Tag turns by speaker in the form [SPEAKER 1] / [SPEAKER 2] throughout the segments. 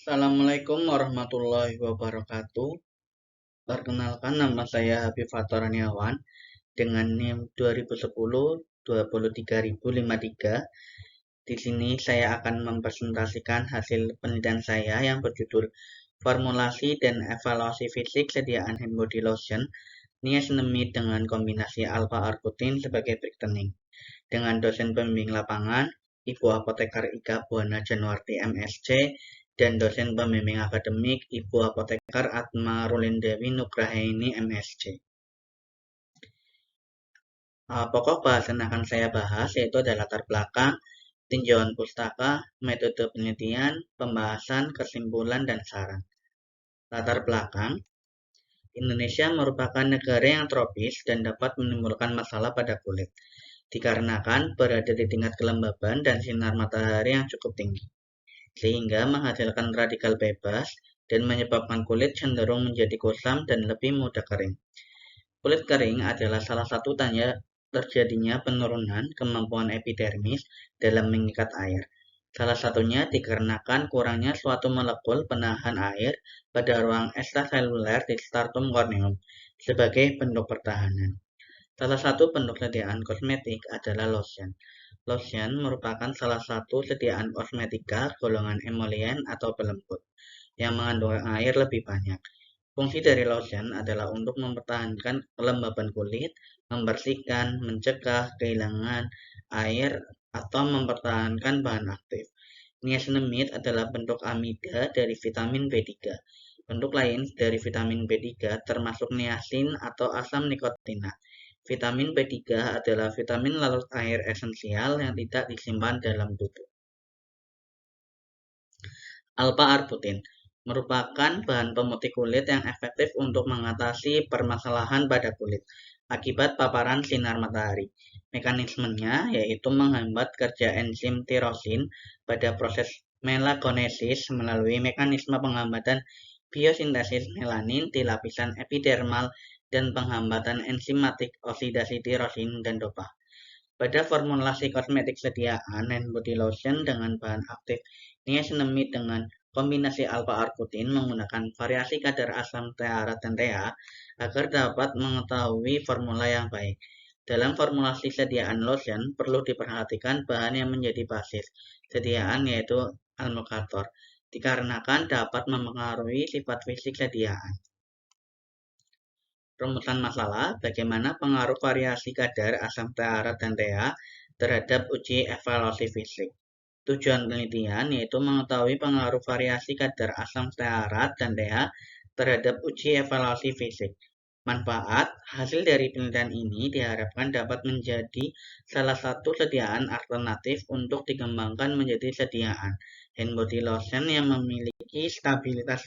[SPEAKER 1] Assalamualaikum warahmatullahi wabarakatuh. Perkenalkan, nama saya Habib Fathur Raniawan dengan NIM 2010 23053. Di sini saya akan mempresentasikan hasil penelitian saya yang berjudul Formulasi dan Evaluasi Fisik Sediaan Hand Body Lotion niacinamide dengan kombinasi alpha-arbutin sebagai berikut. Dengan dosen pembimbing lapangan Ibu Apoteker Ika Buana Januarti MSc dan dosen pembimbing akademik Ibu Apoteker Atma Rulindewi Nugrahaini MSc. Pokok bahasan akan saya bahas yaitu ada latar belakang, tinjauan pustaka, metode penelitian, pembahasan, kesimpulan, dan saran. Latar belakang, Indonesia merupakan negara yang tropis dan dapat menimbulkan masalah pada kulit, dikarenakan berada di tingkat kelembaban dan sinar matahari yang cukup tinggi, sehingga menghasilkan radikal bebas dan menyebabkan kulit cenderung menjadi kusam dan lebih mudah kering. Kulit kering adalah salah satu tanda terjadinya penurunan kemampuan epidermis dalam mengikat air. Salah satunya dikarenakan kurangnya suatu molekul penahan air pada ruang ekstraseluler di stratum corneum sebagai bentuk pertahanan. Salah satu bentuk sediaan kosmetik adalah lotion. Lotion merupakan salah satu sediaan kosmetika golongan emollient atau pelembut yang mengandung air lebih banyak. Fungsi dari lotion adalah untuk mempertahankan kelembaban kulit, membersihkan, mencegah kehilangan air, atau mempertahankan bahan aktif. Niacinamide adalah bentuk amida dari vitamin B3. Bentuk lain dari vitamin B3 termasuk niacin atau asam nikotina. Vitamin B3 adalah vitamin larut air esensial yang tidak disimpan dalam tubuh. Alpha-arbutin merupakan bahan pemutih kulit yang efektif untuk mengatasi permasalahan pada kulit akibat paparan sinar matahari. Mekanismenya yaitu menghambat kerja enzim tirosin pada proses melagonesis melalui mekanisme penghambatan biosintesis melanin di lapisan epidermal dan penghambatan enzimatik oksidasi tirosin dan dopa. Pada formulasi kosmetik sediaan hand body lotion dengan bahan aktif niacinamide dengan kombinasi alpha-arbutin menggunakan variasi kadar asam stearat dan TH agar dapat mengetahui formula yang baik. Dalam formulasi sediaan lotion perlu diperhatikan bahan yang menjadi basis sediaan yaitu emulgator, dikarenakan dapat mempengaruhi sifat fisik sediaan. Rumusan masalah, bagaimana pengaruh variasi kadar asam stearat dan TH terhadap uji evaluasi fisik. Tujuan penelitian yaitu mengetahui pengaruh variasi kadar asam stearat dan TH terhadap uji evaluasi fisik. Manfaat, hasil dari penelitian ini diharapkan dapat menjadi salah satu sediaan alternatif untuk dikembangkan menjadi sediaan hand body lotion yang memiliki stabilitas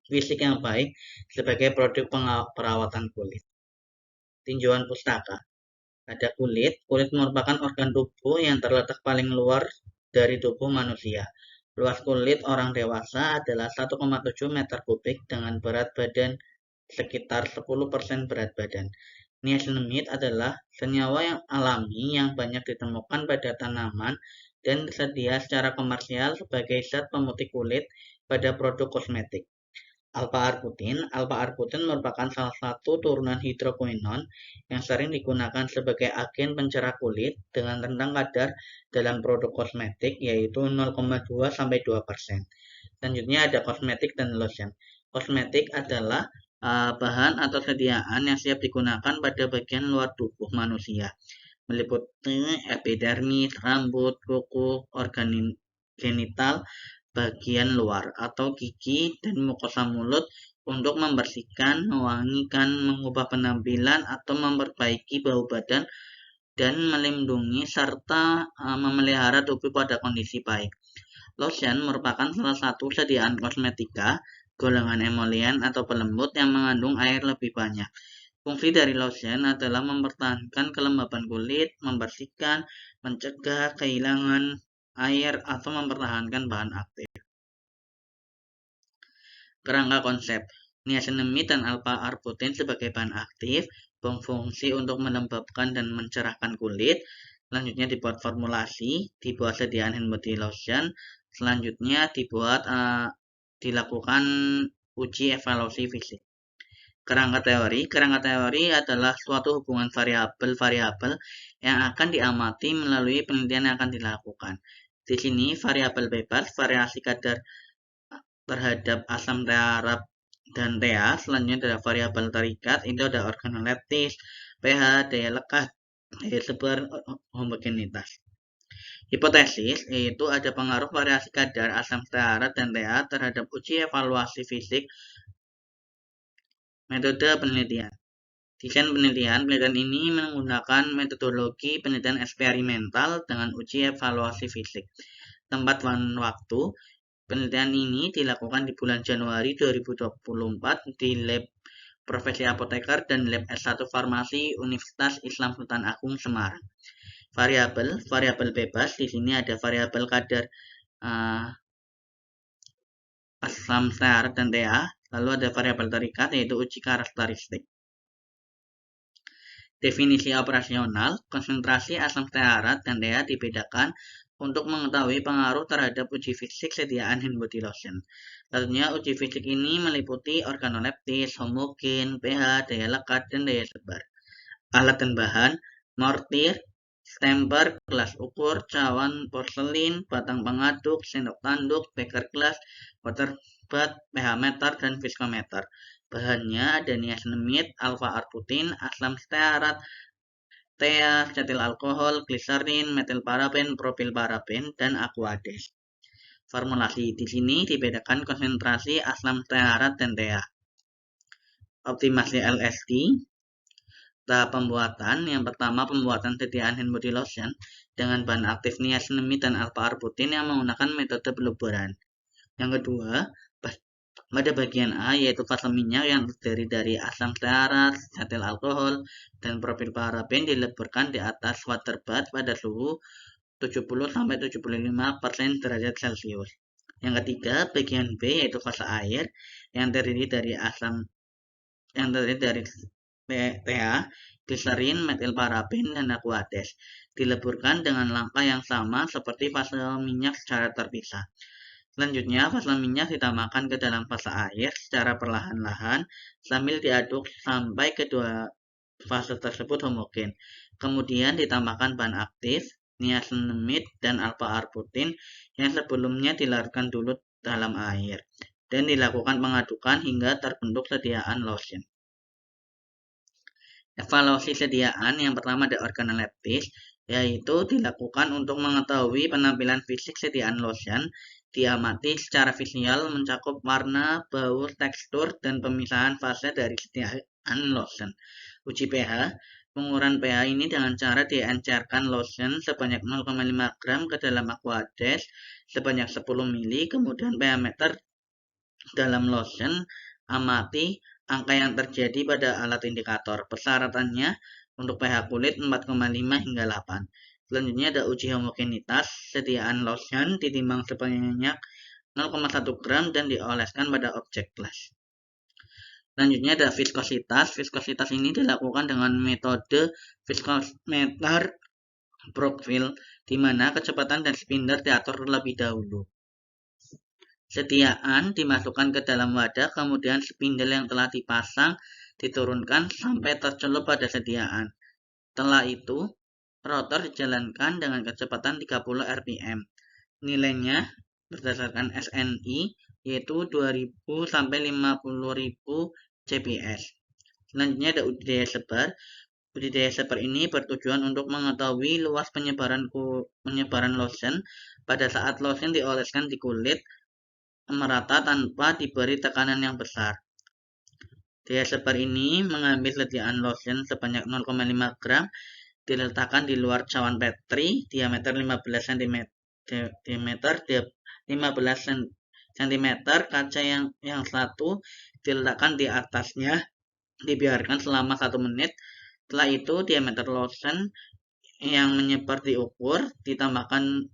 [SPEAKER 1] fisik yang baik sebagai produk perawatan kulit. Tinjauan pustaka. Pada kulit, kulit merupakan organ tubuh yang terletak paling luar dari tubuh manusia. Luas kulit orang dewasa adalah 1,7 meter kubik dengan berat badan sekitar 10% berat badan. Niacinamide adalah senyawa yang alami yang banyak ditemukan pada tanaman dan tersedia secara komersial sebagai zat pemutih kulit pada produk kosmetik. Alpha-arbutin merupakan salah satu turunan hidroquinon yang sering digunakan sebagai agen pencerah kulit dengan rentang kadar dalam produk kosmetik yaitu 0,2-2%. Selanjutnya ada kosmetik dan lotion. Kosmetik adalah bahan atau sediaan yang siap digunakan pada bagian luar tubuh manusia, meliputi epidermis, rambut, kuku, organ genital, bagian luar atau gigi dan mukosa mulut untuk membersihkan, mewangikan, mengubah penampilan atau memperbaiki bau badan dan melindungi serta memelihara tubuh pada kondisi baik. Lotion merupakan salah satu sediaan kosmetika golongan emollient atau pelembut yang mengandung air lebih banyak. Fungsi dari lotion adalah mempertahankan kelembaban kulit, membersihkan, mencegah kehilangan air atau mempertahankan bahan aktif. Kerangka konsep niacinamide dan alpha-arbutin sebagai bahan aktif berfungsi untuk melembabkan dan mencerahkan kulit. Selanjutnya dibuat formulasi, dibuat sediaan hand body lotion. Selanjutnya dibuat dilakukan uji evaluasi fisik. Kerangka teori adalah suatu hubungan variabel-variabel yang akan diamati melalui penelitian yang akan dilakukan. Di sini variabel bebas, variasi kadar terhadap asam stearat dan TA. Selanjutnya ada variabel terikat, itu ada organoleptis, pH, daya lekat, daya sebar, homogenitas. Hipotesis yaitu ada pengaruh variasi kadar asam stearat dan TA terhadap uji evaluasi fisik. Metode penelitian. Desain penelitian ini menggunakan metodologi penelitian eksperimental dengan uji evaluasi fisik. Tempat dan waktu. Penelitian ini dilakukan di bulan Januari 2024 di Lab Profesi Apoteker dan Lab S1 Farmasi Universitas Islam Sultan Agung Semarang. Variabel bebas, di sini ada variabel kadar asam stearat dan TA, lalu ada variabel terikat yaitu uji karakteristik. Definisi operasional, konsentrasi asam stearat dan TA dibedakan untuk mengetahui pengaruh terhadap uji fisik sediaan hand body lotion. Tentunya uji fisik ini meliputi organoleptis, homogen, pH, daya lekat, dan daya sebar. Alat dan bahan, mortir, stemper, gelas ukur, cawan, porselin, batang pengaduk, sendok tanduk, beker gelas, water bath, pH meter, dan viskometer. Bahannya ada niacinamide, alpha-arbutin, asam stearat, TA, cetil alkohol, gliserin, metilparaben, propilparaben, dan aquades. Formulasi di sini dibedakan konsentrasi asam stearat dan TA. Optimasi LSD. Tahap pembuatan, yang pertama pembuatan sediaan hand body lotion dengan bahan aktif niacinamide dan alpha-arbutin yang menggunakan metode peluburan. Yang kedua, pada bagian A yaitu fase minyak yang terdiri dari asam stearat, cetil alkohol, dan propilparaben dileburkan di atas water bath pada suhu 70-75% derajat Celcius. Yang ketiga, bagian B yaitu fase air yang terdiri dari TA, gliserin, metilparaben, dan aquades. Dileburkan dengan langkah yang sama seperti fase minyak secara terpisah. Selanjutnya, fase minyak ditambahkan ke dalam fase air secara perlahan-lahan sambil diaduk sampai kedua fase tersebut homogen. Kemudian ditambahkan bahan aktif, niacinamide, dan alpha-arbutin yang sebelumnya dilarutkan dulu dalam air dan dilakukan pengadukan hingga terbentuk sediaan lotion. Evaluasi sediaan yang pertama ada organoleptis, yaitu dilakukan untuk mengetahui penampilan fisik sediaan lotion. Diamati secara visual mencakup warna, bau, tekstur, dan pemisahan fase dari sediaan lotion. Uji pH, pengukuran pH ini dengan cara diencerkan lotion sebanyak 0,5 gram ke dalam aquades sebanyak 10 ml, kemudian pH meter dalam lotion. Amati angka yang terjadi pada alat indikator. Persyaratannya untuk pH kulit 4,5 hingga 8. Selanjutnya ada uji homogenitas. Sediaan lotion ditimbang sebanyak 0,1 gram dan dioleskan pada objek gelas. Selanjutnya ada viskositas. Viskositas ini dilakukan dengan metode viskometer Brockville, di mana kecepatan dan spindle diatur terlebih dahulu. Sediaan dimasukkan ke dalam wadah, kemudian spindle yang telah dipasang diturunkan sampai tercelup pada sediaan. Setelah itu, rotor dijalankan dengan kecepatan 30 rpm. Nilainya berdasarkan SNI yaitu 2000 sampai 50.000 CPS. Selanjutnya ada uji daya sebar. Uji daya sebar ini bertujuan untuk mengetahui luas penyebaran lotion pada saat lotion dioleskan di kulit merata tanpa diberi tekanan yang besar. Daya sebar ini mengambil sediaan lotion sebanyak 0,5 gram, diletakkan di luar cawan Petri diameter 15 cm, kaca yang satu diletakkan di atasnya, dibiarkan selama 1 menit. Setelah itu diameter lotion yang menyebar diukur, ditambahkan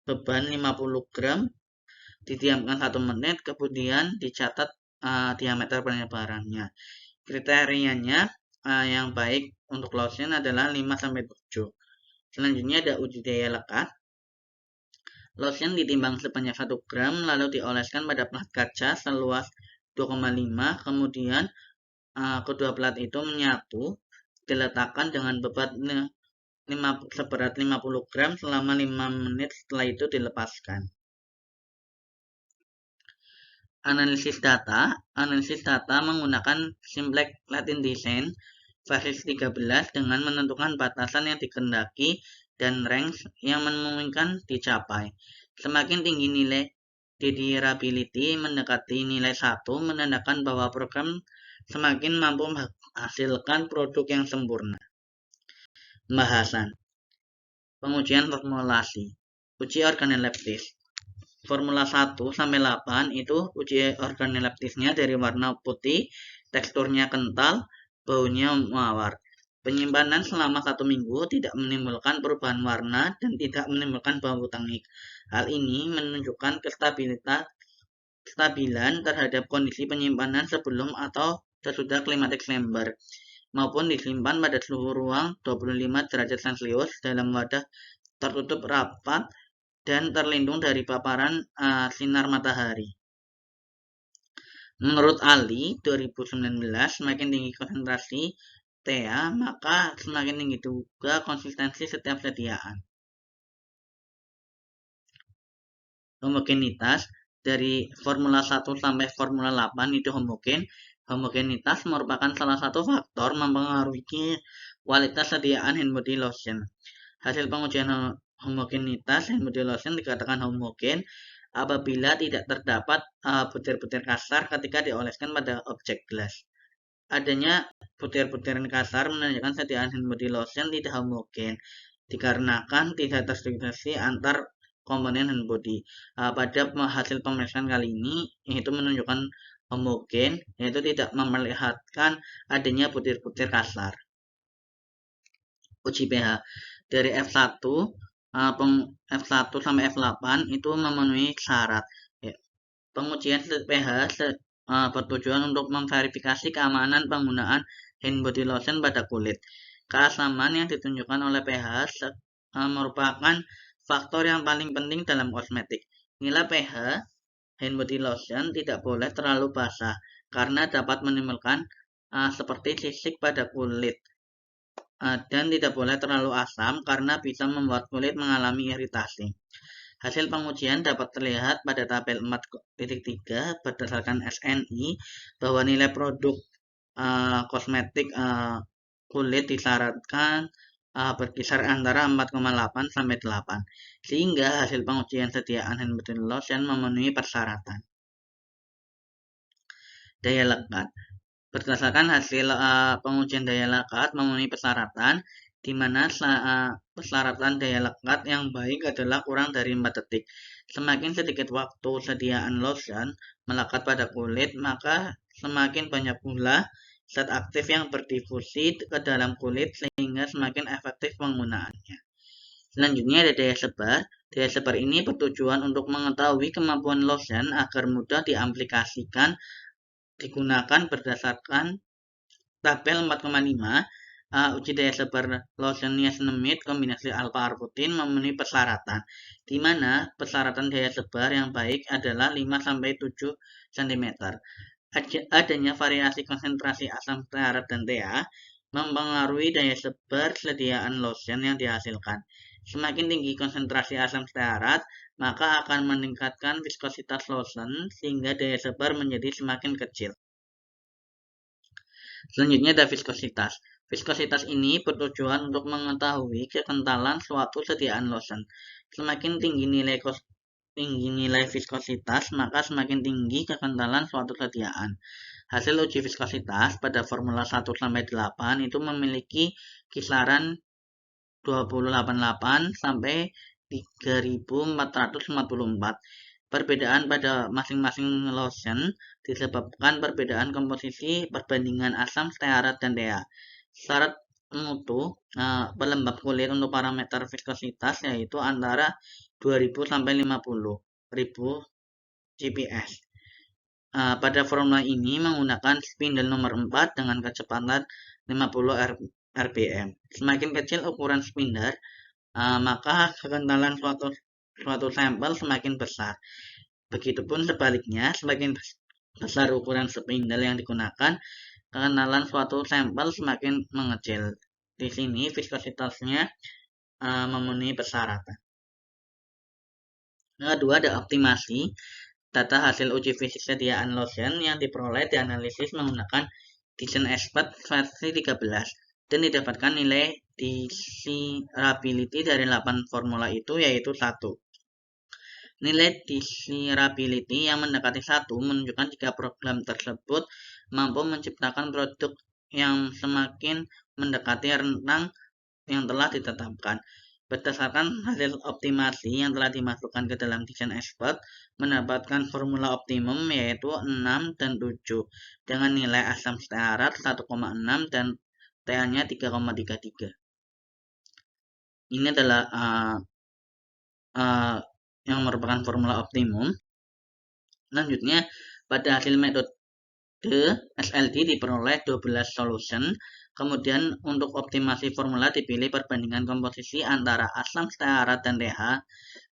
[SPEAKER 1] beban 50 gram, didiamkan 1 menit, kemudian dicatat diameter penyebarannya. Kriterianya yang baik untuk lotion adalah 5-7. Selanjutnya ada uji daya lekat. Lotion ditimbang sebanyak 1 gram, lalu dioleskan pada plat kaca seluas 2,5, kemudian kedua plat itu menyatu, diletakkan dengan beban seberat 50 gram selama 5 menit, setelah itu dilepaskan. Analisis data menggunakan Simplex Latin Design versi 13 dengan menentukan batasan yang dikehendaki dan range yang memungkinkan dicapai. Semakin tinggi nilai desirability mendekati nilai 1, menandakan bahwa program semakin mampu menghasilkan produk yang sempurna. Pembahasan. Pengujian formulasi. Uji organoleptis. Formula 1-8 itu uji organoleptisnya dari warna putih, teksturnya kental, baunya mawar. Penyimpanan selama 1 minggu tidak menimbulkan perubahan warna dan tidak menimbulkan bau tengik. Hal ini menunjukkan kestabilan terhadap kondisi penyimpanan sebelum atau sesudah klimatik chamber, maupun disimpan pada suhu ruang 25 derajat Celcius dalam wadah tertutup rapat dan terlindung dari paparan sinar matahari. Menurut Ali 2019, semakin tinggi konsentrasi TA, maka semakin tinggi juga konsistensi setiap sediaan. Homogenitas dari formula 1 sampai formula 8 itu homogen. Homogenitas merupakan salah satu faktor mempengaruhi kualitas sediaan hand body lotion. Hasil pengujian homogenitas hand body lotion dikatakan homogen apabila tidak terdapat butir-butir kasar ketika dioleskan pada objek gelas. Adanya butir-butiran kasar menandakan sediaan hand body lotion tidak homogen dikarenakan tidak terdeteksi antar komponen hand body. Pada hasil pemeriksaan kali ini yaitu menunjukkan homogen, yaitu tidak memperlihatkan adanya butir-butir kasar. Uji pH dari F1 sampai F8 itu memenuhi syarat. Pengujian pH bertujuan untuk memverifikasi keamanan penggunaan hand body lotion pada kulit. Keasaman yang ditunjukkan oleh pH merupakan faktor yang paling penting dalam kosmetik. Nilai pH hand body lotion tidak boleh terlalu basah karena dapat menimbulkan seperti sisik pada kulit, dan tidak boleh terlalu asam karena bisa membuat kulit mengalami iritasi. Hasil pengujian dapat terlihat pada tabel 4.3 berdasarkan SNI bahwa nilai produk kosmetik kulit disyaratkan berkisar antara 4,8 sampai 8, sehingga hasil pengujian sediaan hand body lotion memenuhi persyaratan. Daya lekat. Berdasarkan hasil pengujian daya lekat memenuhi persyaratan, di mana persyaratan daya lekat yang baik adalah kurang dari 4 detik. Semakin sedikit waktu sediaan lotion melekat pada kulit, maka semakin banyak pula zat aktif yang berdifusi ke dalam kulit sehingga semakin efektif penggunaannya. Selanjutnya ada daya sebar. Daya sebar ini bertujuan untuk mengetahui kemampuan lotion agar mudah diaplikasikan digunakan berdasarkan tabel 4,5. Uji daya sebar lotion niacinamide kombinasi alpha arbutin memenuhi persyaratan, di mana persyaratan daya sebar yang baik adalah 5-7 cm. Adanya variasi konsentrasi asam stearat dan TA mempengaruhi daya sebar sediaan lotion yang dihasilkan. Semakin tinggi konsentrasi asam stearat, maka akan meningkatkan viskositas lotion sehingga daya sebar menjadi semakin kecil. Selanjutnya ada viskositas. Viskositas ini bertujuan untuk mengetahui kekentalan suatu sediaan lotion. Semakin tinggi nilai viskositas, maka semakin tinggi kekentalan suatu sediaan. Hasil uji viskositas pada formula 1-8 itu memiliki kisaran 288 sampai 3444. Perbedaan pada masing-masing lotion disebabkan perbedaan komposisi perbandingan asam stearat dan TA. Syarat mutu pelembab kulit untuk parameter viskositas yaitu antara 2000 sampai 50.000 CPS. Pada formula ini menggunakan spindle nomor 4 dengan kecepatan 50 rpm. Semakin kecil ukuran spindle, maka kekentalan suatu suatu sampel semakin besar. Begitupun sebaliknya, semakin besar ukuran spindle yang digunakan, kekenalan suatu sampel semakin mengecil. Di sini viskositasnya memenuhi persyaratan. Yang kedua ada optimasi. Data hasil uji fisik sediaan lotion yang diperoleh dianalisis menggunakan Design Expert versi 13 dan didapatkan nilai desirability dari 8 formula itu yaitu 1. Nilai desirability yang mendekati 1 menunjukkan jika program tersebut mampu menciptakan produk yang semakin mendekati rentang yang telah ditetapkan. Berdasarkan hasil optimasi yang telah dimasukkan ke dalam Design Expert, mendapatkan formula optimum yaitu 6 dan 7 dengan nilai asam stearat 1,6 dan TA-nya 3,33. Ini adalah yang merupakan formula optimum. Selanjutnya, pada hasil metode SLD diperoleh 12 solution. Kemudian untuk optimasi formula dipilih perbandingan komposisi antara asam stearat dan TH.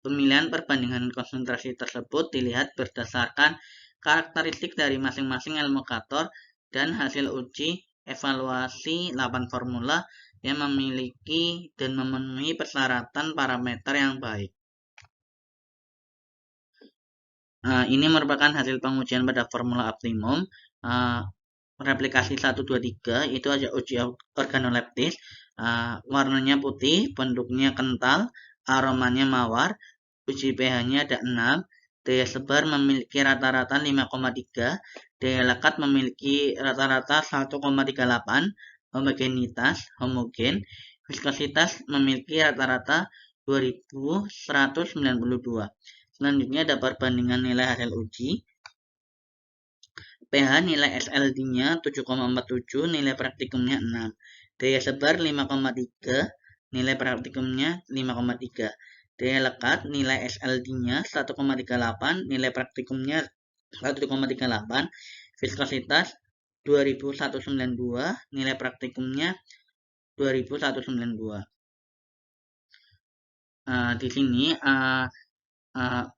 [SPEAKER 1] Pemilihan perbandingan konsentrasi tersebut dilihat berdasarkan karakteristik dari masing-masing emulgator dan hasil uji evaluasi 8 formula yang memiliki dan memenuhi persyaratan parameter yang baik. Ini merupakan hasil pengujian pada formula optimum. Replikasi 1, 2, 3 itu aja uji organoleptis. Warnanya putih, bentuknya kental, aromanya mawar, uji pH-nya ada 6, daya sebar memiliki rata-rata 5,3, daya lekat memiliki rata-rata 1,38, homogenitas homogen, viskositas memiliki rata-rata 2192. Selanjutnya ada perbandingan nilai hasil uji. pH nilai SLD-nya 7,47, nilai praktikumnya 6. Daya sebar 5,3, nilai praktikumnya 5,3. Daya lekat nilai SLD-nya 1,38, nilai praktikumnya 1,38. Viskositas 2192, nilai praktikumnya 2192. Di sini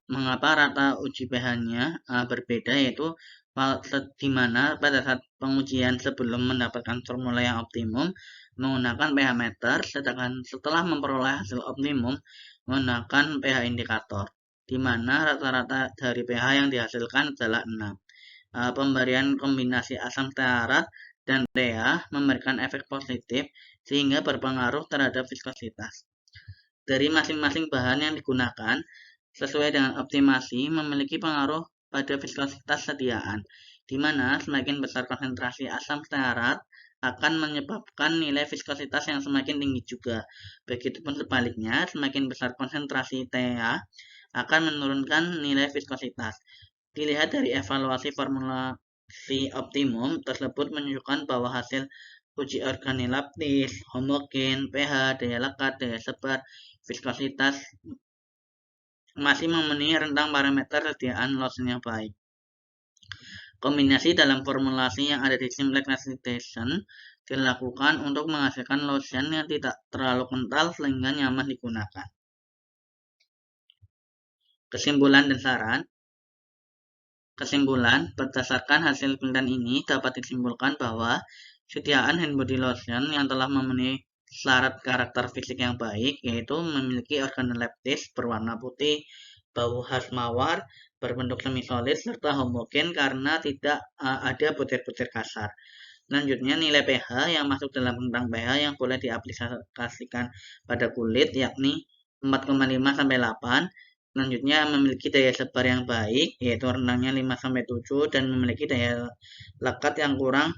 [SPEAKER 1] mengapa rata uji pH-nya berbeda, yaitu di mana pada saat pengujian sebelum mendapatkan formula yang optimum menggunakan pH meter, sedangkan setelah memperoleh hasil optimum menggunakan pH indikator, di mana rata-rata dari pH yang dihasilkan adalah 6. Pemberian kombinasi asam stearat dan TH memberikan efek positif sehingga berpengaruh terhadap viskositas. Dari masing-masing bahan yang digunakan sesuai dengan optimasi memiliki pengaruh pada viskositas sediaan, di mana semakin besar konsentrasi asam stearat akan menyebabkan nilai viskositas yang semakin tinggi juga. Begitupun sebaliknya, semakin besar konsentrasi TH akan menurunkan nilai viskositas. Dilihat dari evaluasi formulasi optimum tersebut menunjukkan bahwa hasil uji organoleptis, homogen, pH, daya lekat, daya sebar, viskositas masih memenuhi rentang parameter sediaan lotion yang baik. Kombinasi dalam formulasi yang ada di simplex acidification dilakukan untuk menghasilkan lotion yang tidak terlalu kental sehingga nyaman digunakan. Kesimpulan dan saran. Kesimpulan, berdasarkan hasil penelitian ini dapat disimpulkan bahwa sediaan hand body lotion yang telah memenuhi syarat karakter fisik yang baik, yaitu memiliki organoleptis berwarna putih, bau khas mawar, berbentuk semi-solid, serta homogen karena tidak ada butir-butir kasar. Selanjutnya, nilai pH yang masuk dalam rentang pH yang boleh diaplikasikan pada kulit, yakni 4,5 sampai 8. Selanjutnya, memiliki daya sebar yang baik, yaitu rentangnya 5-7, dan memiliki daya lekat yang kurang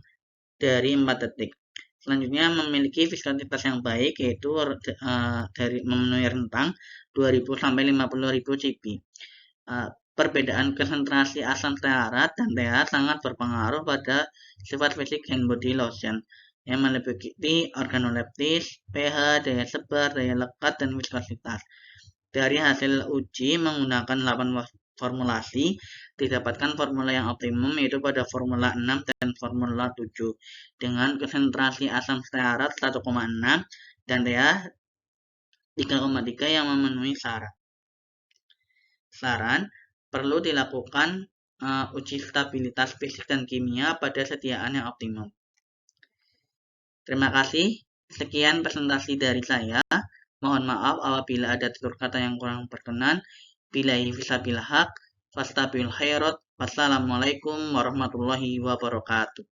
[SPEAKER 1] dari 4 detik. Selanjutnya, memiliki viskositas yang baik, yaitu dari memenuhi rentang 2000 sampai 50.000 cp. Perbedaan konsentrasi asam stearat dan TH sangat berpengaruh pada sifat fisik hand body lotion yang meliputi organoleptis, pH, daya sebar, daya lekat, dan viskositas. Dari hasil uji menggunakan 8 formulasi, didapatkan formula yang optimum yaitu pada formula 6 dan formula 7 dengan konsentrasi asam stearat 1,6 dan TH 3,3 yang memenuhi syarat. saran, perlu dilakukan uji stabilitas fisik dan kimia pada sediaan yang optimum. Terima kasih. Sekian presentasi dari saya. Mohon maaf apabila ada tutur kata yang kurang berkenan. Billahi fisabilil haq. Fastabiqul khairat. Wassalamualaikum warahmatullahi wabarakatuh.